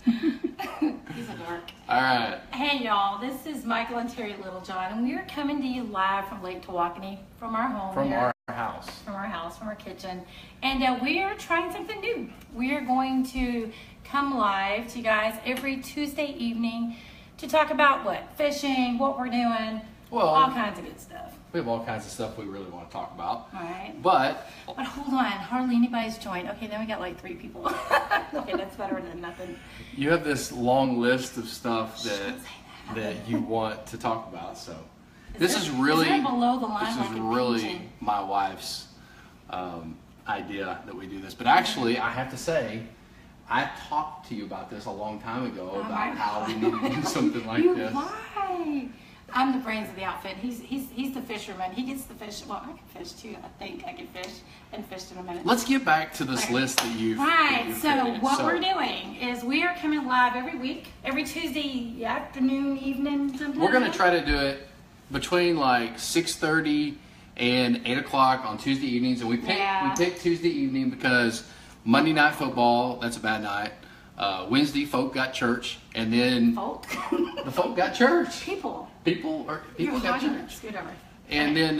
He's a dork. All right. Hey y'all, this is Michael and Terry Littlejohn, and we are coming to you live from Lake Tawakoni, from our home. From here, our house. From our house, from our kitchen. And we are trying something new. We are going to come live to you guys every Tuesday evening to talk about what? Fishing, what we're doing, all kinds of good stuff. We have all kinds of stuff we really want to talk about. All right. But hold on, hardly anybody's joined. Okay, then we got like 3 people. Okay, that's better than nothing. You have this long list of stuff that you want to talk about. So this is really below the line. This is really my wife's idea that we do this. But actually, I have to say, I talked to you about this a long time ago about how we need to do something like this. Why? I'm the brains of the outfit. He's the fisherman. He gets the fish. Well, I can fish too. I think I can fish. And fished in a minute. Let's get back to this list that you've created. What we're doing is we are coming live every week, every Tuesday afternoon, evening, something. We're going to try to do it between like 6:30 and 8 o'clock on Tuesday evenings, and we pick Tuesday evening because Monday night football, that's a bad night. Wednesday, folk got church, and then the folk got church. People got church. And then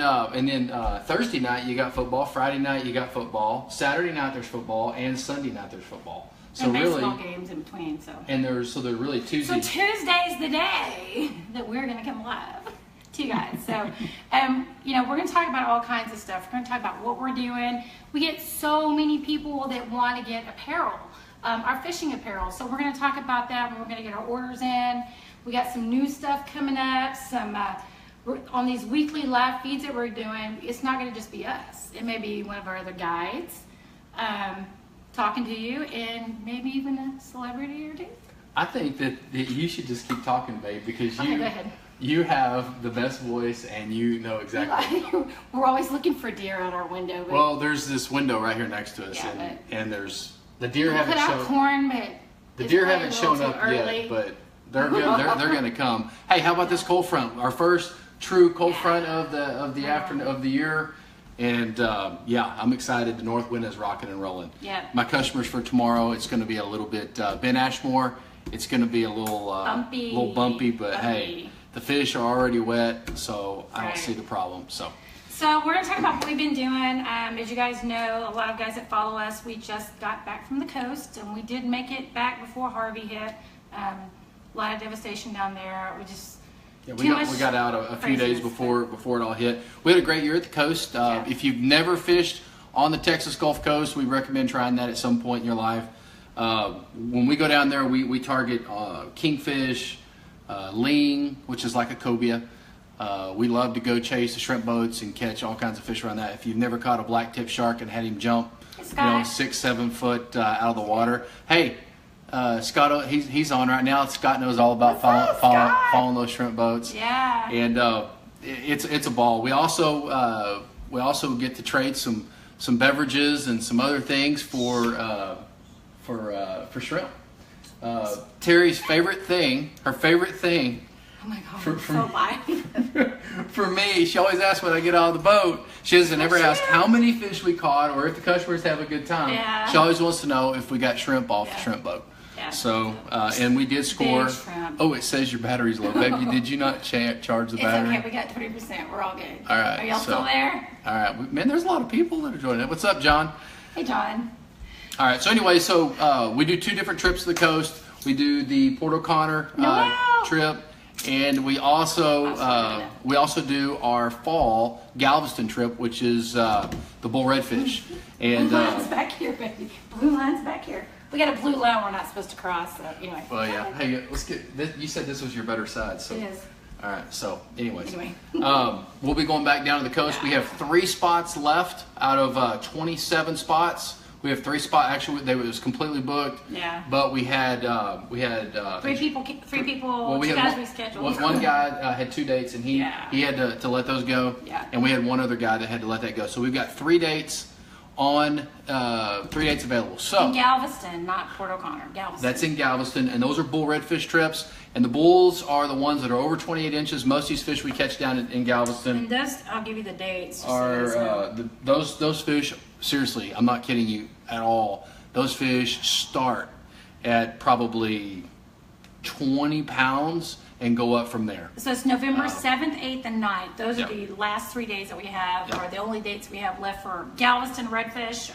Thursday night you got football. Friday night you got football. Saturday night there's football, and Sunday night there's football. So and really, baseball games in between. So they're really Tuesday. So Tuesday's the day that we're gonna come live to you guys. So, we're going to talk about all kinds of stuff. We're going to talk about what we're doing. We get so many people that want to get apparel, our fishing apparel. So we're going to talk about that. We're going to get our orders in. We got some new stuff coming up. Some on these weekly live feeds that we're doing. It's not going to just be us. It may be one of our other guides talking to you, and maybe even a celebrity or two. I think that you should just keep talking, babe, because go ahead. You have the best voice, and you know exactly. We're always looking for deer out our window. Well, there's this window right here next to us, and there's the deer haven't shown. Corn, but the deer haven't shown up yet, but they're good. They're going to come. Hey, how about this cold front? Our first true cold front of the afternoon of the year, and I'm excited. The north wind is rocking and rolling. Yeah. My customers for tomorrow, it's going to be a little bit Ben Ashmore. It's going to be a little bumpy, but hey. The fish are already wet, so I don't see the problem. So we're going to talk about what we've been doing. As you guys know, a lot of guys that follow us, we just got back from the coast, and we did make it back before Harvey hit. A lot of devastation down there. We got out a few days before it all hit. We had a great year at the coast. If you've never fished on the Texas Gulf Coast, we recommend trying that at some point in your life. When we go down there, we target kingfish, ling, which is like a cobia. We love to go chase the shrimp boats and catch all kinds of fish around that. If you've never caught a black tip shark and had him jump, 6-7 foot out of the water. Hey, Scott, he's on right now. Scott knows all about following those shrimp boats. Yeah. And it's a ball. We also get to trade some beverages and some other things for shrimp. Terry's favorite thing, oh my God, for me, she always asks when I get out of the boat. She doesn't ever ask how many fish we caught or if the customers have a good time. Yeah. She always wants to know if we got shrimp off the shrimp boat. Yeah. So, and we did score. Oh, it says your battery's low, baby. Did you not charge the battery? It's okay, we got 20%. We're all good. All right. Are y'all still there? All right. Man, there's a lot of people that are joining it. What's up, John? Hey, John. All right. So anyway, we do 2 different trips to the coast. We do the Port O'Connor trip, and we also do our fall Galveston trip, which is the bull redfish. And blue line's back here, baby. Blue line's back here. We got a blue line we're not supposed to cross. So anyway. Well, yeah. Hey, let's get this. You said this was your better side, so. It is. All right. So, anyways, we'll be going back down to the coast. We have 3 spots left out of 27 spots. We have 3 spots. Actually, it was completely booked. Yeah. But we had 3 people. Well, we 2 had guys rescheduled. One guy had 2 dates, and he had to let those go. Yeah. And we had one other guy that had to let that go. So we've got 3 dates on 3 dates available. So in Galveston, not Port O'Connor. Galveston. That's in Galveston, and those are bull redfish trips. And the bulls are the ones that are over 28 inches. Most of these fish we catch down in Galveston. And those, I'll give you the dates. Those fish. Seriously, I'm not kidding you at all. Those fish start at probably 20 pounds and go up from there. So it's November 7th, 8th, and 9th. Those Yep. are the last 3 days that we have, Yep. are the only dates we have left for Galveston Redfish.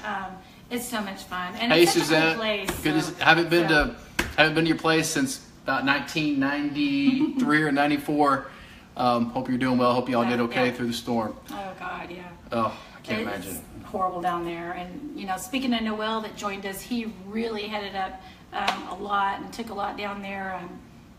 It's so much fun, and Hey it's such a Suzette, cool place. good So, haven't been to your place since about 1993 or 94. Hope you're doing well. Hope you all did okay Yeah. through the storm. Oh God, yeah. Oh, I can't It's imagine. horrible down there. And, you know, speaking of Noel that joined us, he really headed up a lot and took a lot down there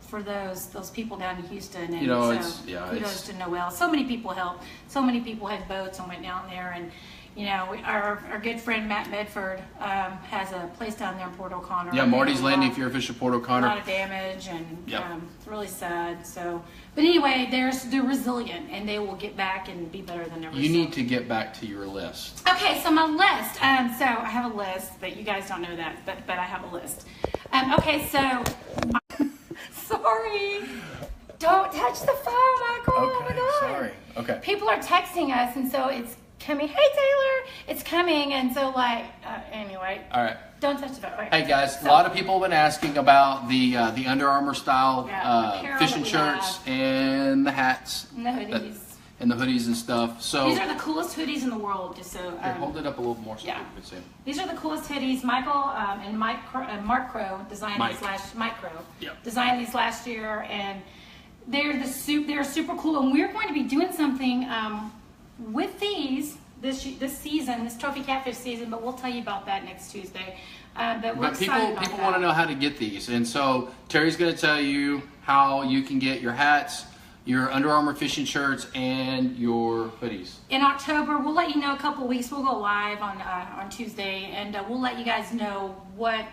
for those people down in Houston. And You know, so kudos to Noel. So many people helped. So many people had boats and went down there. And, you know, our good friend Matt Medford has a place down there in Port O'Connor. Yeah, Marty's Landing, if you're a fish at Port A O'Connor. lot of damage, and Yep. it's really sad. So, but anyway, they're resilient, and they will get back and be better than ever. You So- need to get back to your list. Okay, so my list. So I have a list, but you guys don't know that, but I have a list. Okay, so sorry, don't touch the phone, Michael. Oh my God. sorry. Okay. People are texting us, and so it's coming. Hey Taylor, it's coming, and so like anyway. All right. Don't touch the phone. Okay. Hey guys, a So- lot of people have been asking about the Under Armour style apparel fishing that we shirts have. and the hats And the hoodies. and the hoodies and stuff. So These are the coolest hoodies in the world, just so. here, hold it up a little more so yeah. people can see them. These are the coolest hoodies. Michael and Mark Crow designed Mike. Mike Crow Yep. designed these last year, and they're super cool. And we're going to be doing something with these this season, this trophy catfish season. But we'll tell you about that next Tuesday. But we're But excited about people that. want to know how to get these, and so Terry's going to tell you how you can get your hats, your Under Armour fishing shirts, and your hoodies. In October, we'll let you know a couple weeks. We'll go live on Tuesday, and we'll let you guys know when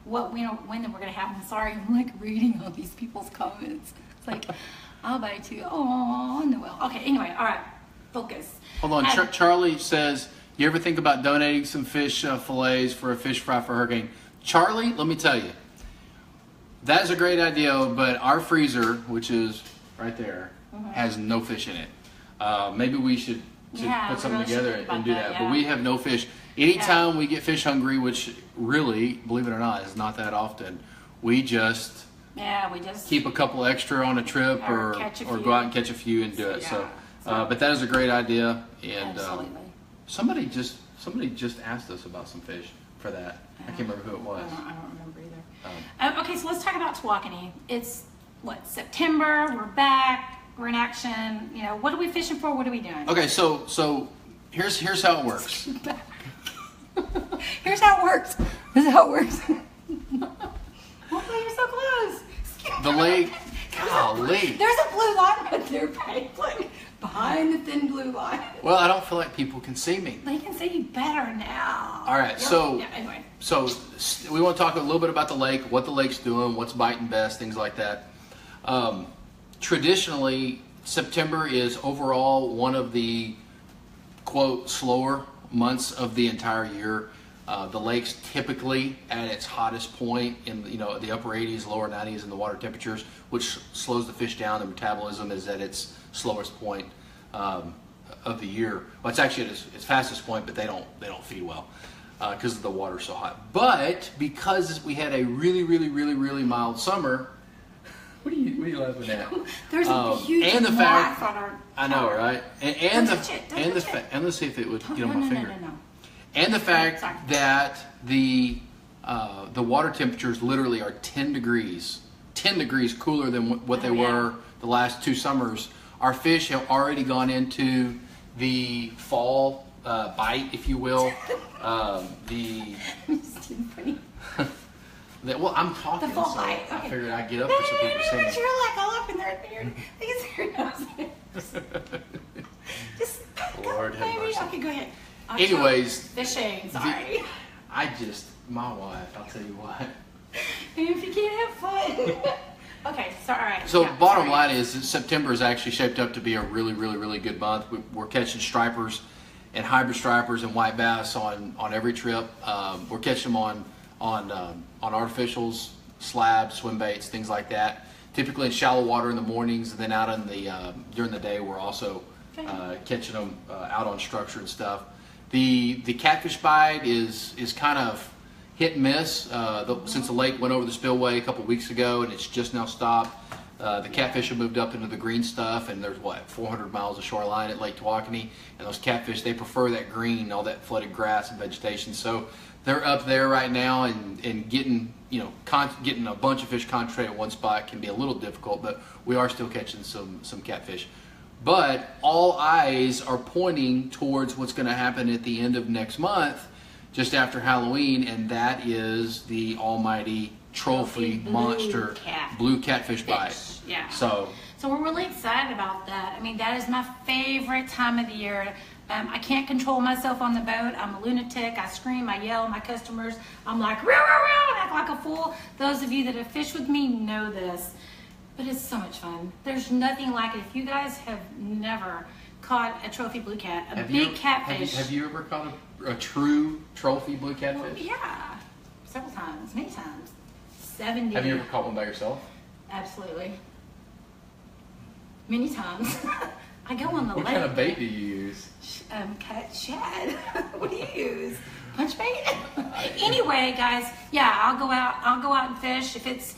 we're gonna have them. Sorry, I'm like reading all these people's comments. It's like, I'll buy two. Oh, Noel. Okay. Anyway, all right. Focus. Hold on, And- Charlie says, "You ever think about donating some fish fillets for a fish fry for hurricane?" Charlie, let me tell you, that is a great idea, but our freezer, which is right there, has no fish in it. Maybe we should Yeah, put we something really should together think and about do that, that. yeah. But we have no fish. Anytime we get fish hungry, which really, believe it or not, is not that often, we just Yeah, we just keep a couple extra on a trip Or or catch a go few. out and catch a few and do it. Yeah. But that is a great idea. And absolutely. somebody just asked us about some fish for that. I can't remember who it was. I don't remember either. Okay, so let's talk about Tawakoni. It's September. We're back. We're in action. You know, what are we fishing for? What are we doing? Okay, so here's how it works. Here's how it works. This is how it works. Oh, you're so close. The lake, golly. There's a blue line right there, babe. Look, behind the thin blue line. Well, I don't feel like people can see me. They can see you better now. All right, so Yeah, anyway. so we want to talk a little bit about the lake, what the lake's doing, what's biting best, things like that. Traditionally, September is overall one of the quote slower months of the entire year. The lake's typically at its hottest point in the upper 80s, lower 90s in the water temperatures, which slows the fish down. The metabolism is at its slowest point of the year. Well, it's actually at its fastest point, but they don't feed well because the water's so hot. But because we had a really mild summer, what are you laughing at? There's a huge and the moth fact, on our I know, right? And Don't touch it, don't touch it. and let's see if it would get on my no, finger. No. And the fact Sorry. that the water temperatures literally are 10 degrees cooler than what they were the last 2 summers. Our fish have already gone into the fall bite, if you will. Well, I'm talking, The fall so bite, I okay. figured I'd get up for some people But saying. you're like all up in there. They can see your nose. Just Lord have baby. mercy. Okay, go ahead. Anyways, Fishing, sorry. my wife, I'll tell you what. If you can't have fun. Okay, so all right. So yeah, bottom sorry. line is that September is actually shaped up to be a really good month. We're catching stripers and hybrid stripers and white bass on every trip. We're catching them on artificials, slabs, swim baits, things like that. Typically in shallow water in the mornings, and then out in the during the day we're also catching them out on structure and stuff. The catfish bite is kind of hit and miss since the lake went over the spillway a couple weeks ago, and it's just now stopped. The catfish have moved up into the green stuff, and there's 400 miles of shoreline at Lake Tawakoni, and those catfish, they prefer that green, all that flooded grass and vegetation. So they're up there right now, and getting getting a bunch of fish concentrated at one spot can be a little difficult, but we are still catching some catfish. But all eyes are pointing towards what's going to happen at the end of next month, just after Halloween, and that is the almighty trophy monster blue catfish bite. Yeah. So we're really excited about that. I mean, that is my favorite time of the year. I can't control myself on the boat. I'm a lunatic. I scream, I yell at my customers. I'm like, row, row, row, and act like a fool. Those of you that have fished with me know this. But it's so much fun. There's nothing like it. If you guys have never caught a trophy blue cat, catfish. Have you ever caught a true trophy blue catfish? Well, yeah, several times, many times. 70. Have you ever caught one by yourself? Absolutely. Many times. I go on the lake. What kind of bait do you use? Shad. What do you use? Punch bait? Anyway, guys, yeah, I'll go out and fish. If it's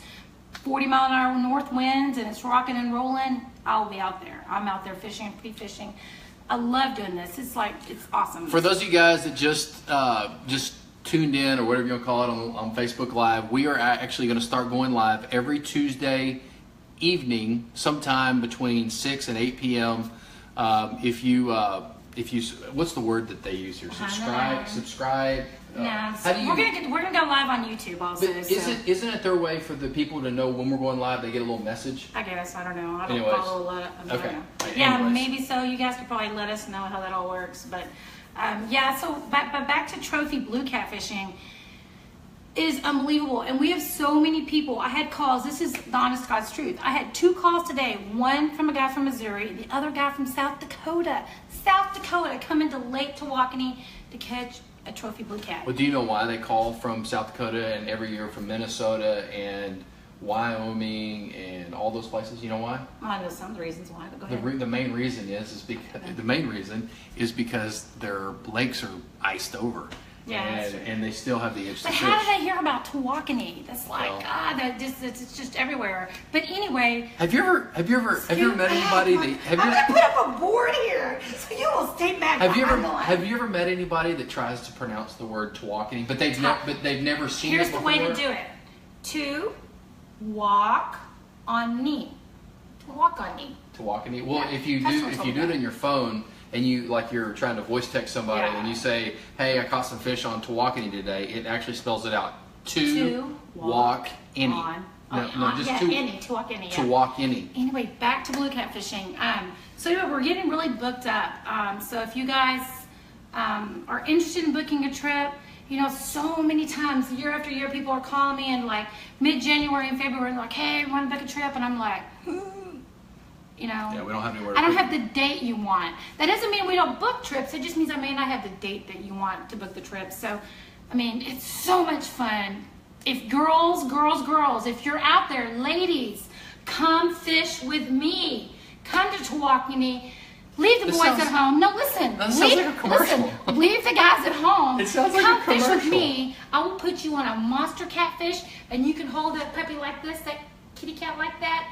40-mile-an-hour north winds and it's rocking and rolling, I'll be out there. I'm out there fishing, pre-fishing. I love doing this. It's awesome. For those of you guys that just tuned in, or whatever you want to call it, on Facebook Live, we are actually going to start going live every Tuesday evening, sometime between 6 and 8 p.m. If you what's the word that they use here? Subscribe. No, we're gonna go live on YouTube also. But isn't it their way for the people to know when we're going live? They get a little message. I guess, I don't know. I don't follow a lot of. Okay. Yeah, maybe so. You guys could probably let us know how that all works. But yeah, so but back to trophy blue catfishing is unbelievable, and we have so many people. I had calls. This is the honest God's truth. I had 2 calls today. One from a guy from Missouri, the other guy from South Dakota. Coming to Lake Tawakoni to catch a trophy blue cat. Well, do you know why they call from South Dakota and every year from Minnesota and Wyoming and all those places? You know why? Well, I know some of the reasons why, but go ahead. The main reason is because their lakes are iced over. Yeah, and they still have the itch to fish. But how did I hear about Tawakoni? That's like, it's just everywhere. But anyway, have you ever met anybody that? I'm gonna put up a board here, so you will stay back. Have you ever met anybody that tries to pronounce the word Tawakoni, but they've never seen it before? Here's the way to do it: to walk on knee. To walk on knee. Tawakoni. Well, if you do it on your phone, and you're trying to voice text somebody, and you say, "Hey, I caught some fish on Tawakoni today," it actually spells it out. To walk any. To walk any. To walk any. Anyway, back to blue cat fishing. So anyway, we're getting really booked up. So if you guys are interested in booking a trip, so many times, year after year, people are calling me in like mid-January and February, and like, "Hey, we want to book a trip," and I'm like, Yeah, we don't have anywhere. I don't have the date you want. That doesn't mean we don't book trips. It just means I may not have the date that you want to book the trip. So, I mean, it's so much fun. If girls, if you're out there, ladies, come fish with me. Come to Tawakoni. Leave the boys at home. No, listen. That sounds like a commercial. Listen, leave the guys at home. It sounds like come a commercial. Fish with me. I will put you on a monster catfish, and you can hold that puppy like this, that kitty cat like that.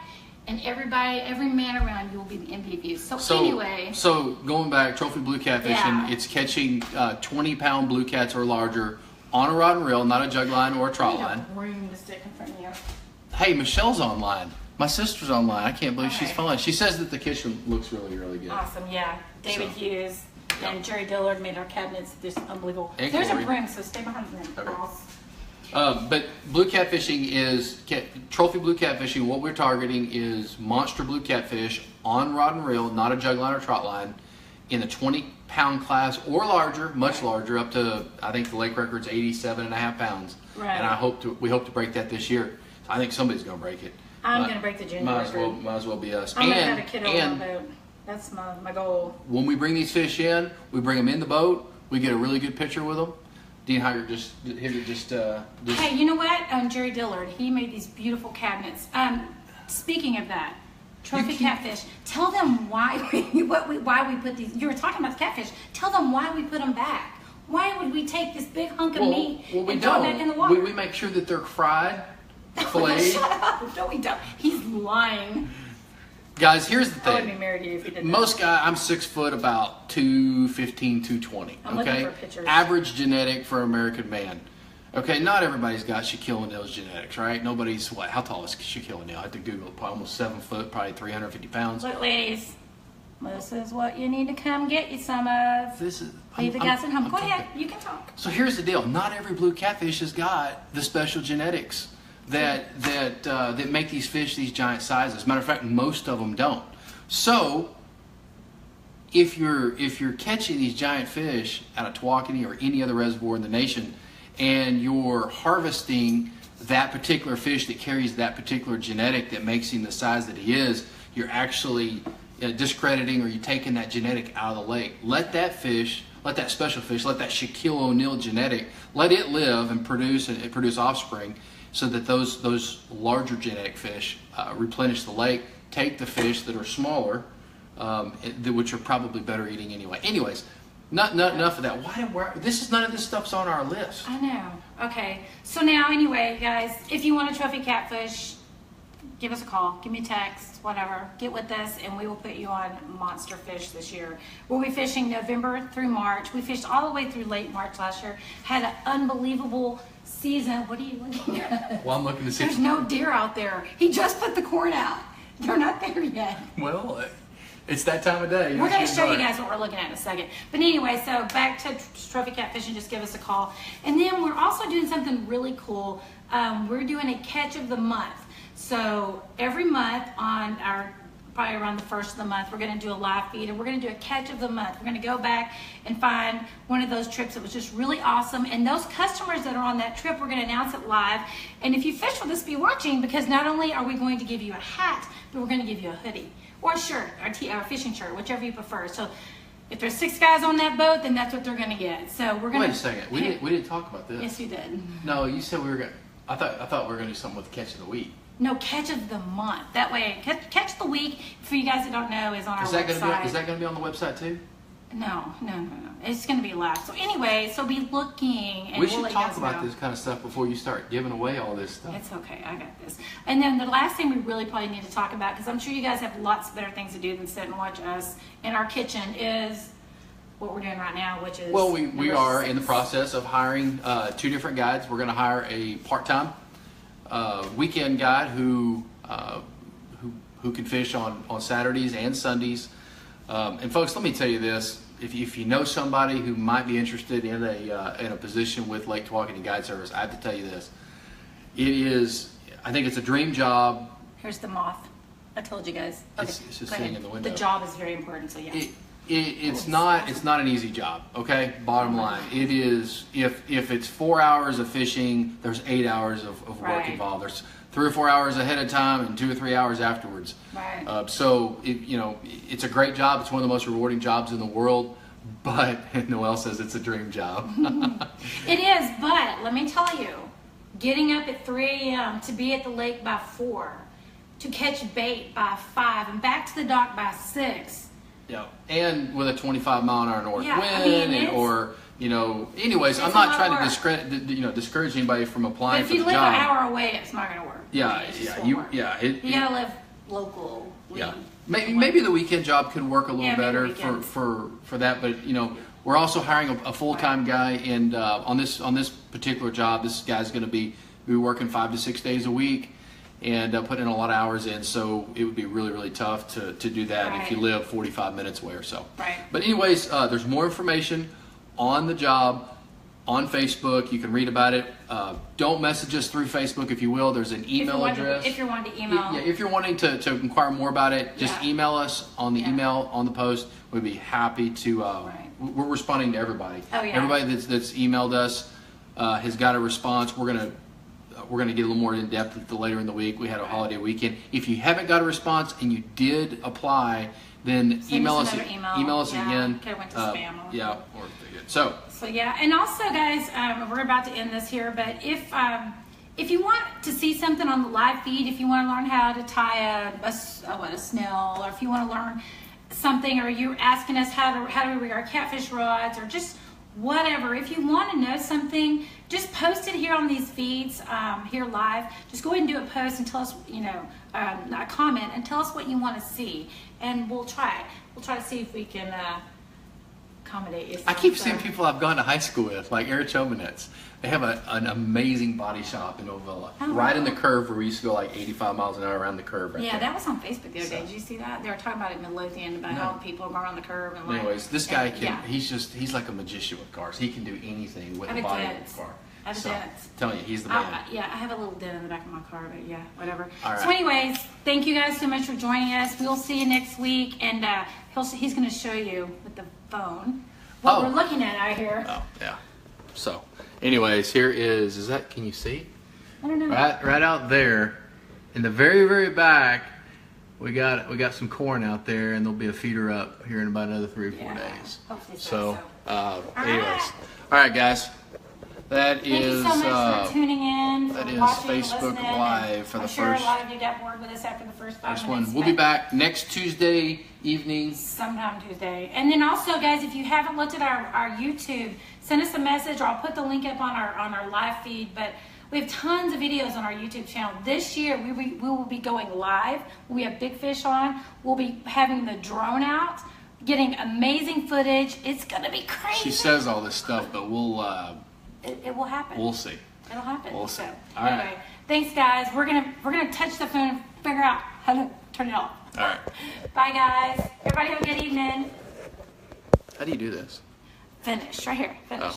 And every man around you will be the envy of you. So anyway. So going back, trophy blue catfishing, it's catching 20-pound blue cats or larger on a rod and reel, not a jug line or a trot line. Room to stick in front of you. Hey, Michelle's online. My sister's online. I can't believe she's fine. She says that the kitchen looks really, really good. Awesome, yeah. David Hughes and Jerry Dillard made our cabinets just unbelievable. There's a broom, so stay behind the broom, girls. But blue catfishing is trophy blue catfishing. What we're targeting is monster blue catfish on rod and reel, not a jug line or trot line, in the 20-pound class or larger, much larger, up to I think the lake record's 87.5 pounds. Right. And we hope to break that this year. So I think somebody's going to break it. I'm going to break the junior record. Might as well be us. I'm going to have a kiddo on the boat. That's my goal. When we bring these fish in, we bring them in the boat. We get a really good picture with them. Dean Heiger just. Hey, you know what? Jerry Dillard, he made these beautiful cabinets. Speaking of that, trophy catfish. Tell them why we put these. You were talking about the catfish. Tell them why we put them back. Why would we take this big hunk of meat we and throw it back in the water? We make sure that they're fried, filleted. Shut up. No, we don't. He's lying. Guys, here's the I wouldn't thing. be married to you if you did that. Most guys, I'm 6 foot, about 215, 220. I'm looking for pictures. Average genetic for an American man. Okay, not everybody's got Shaquille O'Neal's genetics, right? Nobody's, what, how tall is Shaquille O'Neal? I had to Google it, probably almost 7 foot, probably 350 pounds. Look, ladies, this is what you need to come get you some of. Leave the guys at home. Go ahead, you can talk. So here's the deal. Not every blue catfish has got the special genetics that make these fish these giant sizes. Matter of fact, most of them don't. So if you're catching these giant fish out of Tawakoni or any other reservoir in the nation, and you're harvesting that particular fish that carries that particular genetic that makes him the size that he is, you're actually discrediting, or you're taking that genetic out of the lake. Let that fish, let that special fish, let that Shaquille O'Neal genetic, let it live and produce offspring, so that those larger genetic fish replenish the lake. Take the fish that are smaller, which are probably better eating anyway. Anyways, not enough of that. This is none of this stuff's on our list. I know. Okay. So now, anyway, guys, if you want a trophy catfish, give us a call, give me a text, whatever. Get with us, and we will put you on monster fish this year. We'll be fishing November through March. We fished all the way through late March last year. Had an unbelievable season. What are you looking at? Well, I'm looking to see. There's no deer out there. He just put the corn out. They're not there yet. Well, it's that time of day. We're going to show you guys what we're looking at in a second. But anyway, so back to trophy catfishing, just give us a call. And then we're also doing something really cool. We're doing a catch of the month. So every month on probably around the first of the month, we're going to do a live feed, and we're going to do a catch of the month. We're going to go back and find one of those trips that was just really awesome. And those customers that are on that trip, we're going to announce it live. And if you fish with us, be watching, because not only are we going to give you a hat, but we're going to give you a hoodie or a shirt, or a fishing shirt, whichever you prefer. So if there's 6 guys on that boat, then that's what they're going to get. So we're going to... Wait a second. We didn't talk about this. Yes, you did. No, you said we were going to... I thought we were going to do something with the catch of the week. No, catch of the month. That way, catch the week, for you guys that don't know, is on our website. Is that going to be on the website too? No. It's going to be live. So anyway, so be looking. And we should talk about this kind of stuff before you start giving away all this stuff. It's okay. I got this. And then the last thing we really probably need to talk about, because I'm sure you guys have lots better things to do than sit and watch us in our kitchen, is what we're doing right now, which is... Well, we are in the process of hiring 2 different guides. We're going to hire a part-time weekend guide who can fish on Saturdays and Sundays. And folks, let me tell you this: if you know somebody who might be interested in a position with Lake Tawakoni Guide Service, I have to tell you this: I think it's a dream job. Here's the moth. I told you guys. Okay, it's just sitting in the window. The job is very important, so yeah. It's not an easy job, okay? Bottom line, it is. If it's 4 hours of fishing, there's 8 hours of work involved. There's 3 or 4 hours ahead of time and 2 or 3 hours afterwards. Right. So it's a great job. It's one of the most rewarding jobs in the world. But Noelle says it's a dream job. It is, but let me tell you, getting up at 3 a.m. to be at the lake by 4, to catch bait by 5, and back to the dock by 6. Yeah, and with a 25-mile-an-hour north wind, anyways, I'm a not lot trying of to discourage anybody from applying But for the job. if you live an hour away, it's not going to work. Yeah, you gotta live local. Yeah, maybe the weekend job could work a little better for that, but we're also hiring a full-time guy, and on this particular job, this guy's going to be working 5 to 6 days a week. And putting in a lot of hours in, so it would be really, really tough to do that if you live 45 minutes away or so. Right. But anyways, there's more information on the job on Facebook. You can read about it. Don't message us through Facebook, if you will. There's an email address. If you're wanting to email. Yeah, if you're wanting to inquire more about it, just email us on the email on the post. We'd be happy to. We're responding to everybody. Oh, yeah. Everybody that's emailed us has got a response. We're going to get a little more in depth later in the week. We had a holiday weekend. If you haven't got a response and you did apply, then email us again. Could have went to spam. So yeah, and also, guys, we're about to end this here, but if you want to see something on the live feed, if you want to learn how to tie a snell, or if you want to learn something, or you're asking us how do we rig our catfish rods, or just whatever. If you want to know something, just post it here on these feeds, here live. Just go ahead and do a post and tell us, a comment, and tell us what you want to see, and we'll try it. We'll try to see if we can accommodate you. I keep seeing people I've gone to high school with, like Eric Chobanets. They have an amazing body shop in Ovilla, right in the curve where we used to go like 85 miles an hour around the curve. Right there. That was on Facebook the other day. Did you see that? They were talking about it in Midlothian, about how people go around the curve. And anyways, this guy he's like a magician with cars. He can do anything with a body of a car. I have a dent. Telling you, he's the man. I have a little dent in the back of my car, but yeah, whatever. All right. So anyways, thank you guys so much for joining us. We'll see you next week, and he's going to show you with the phone what we're looking at out here. Oh, yeah. So, anyways, here is that, can you see? I don't know. Right out there, in the very, very back, we got some corn out there, and there'll be a feeder up here in about another 3 or 4 days. Hopefully So, anyways. All right, guys. Thank you so much for tuning in. That is watching, Facebook listening, Live for the I'm first. sure a lot of you got bored with us after the first 5 minutes. We'll be back next Tuesday evening. Sometime Tuesday. And then also, guys, if you haven't looked at our YouTube, send us a message, or I'll put the link up on our live feed. But we have tons of videos on our YouTube channel. This year, we will be going live. We have Big Fish on. We'll be having the drone out, getting amazing footage. It's going to be crazy. She says all this stuff, but we'll... It will happen. We'll see. It'll happen. We'll see. So, all anyway, right. Thanks, guys. We're gonna touch the phone and figure out how to turn it off. All right. Bye, guys. Everybody have a good evening. How do you do this? Finish right here. Finish. Oh.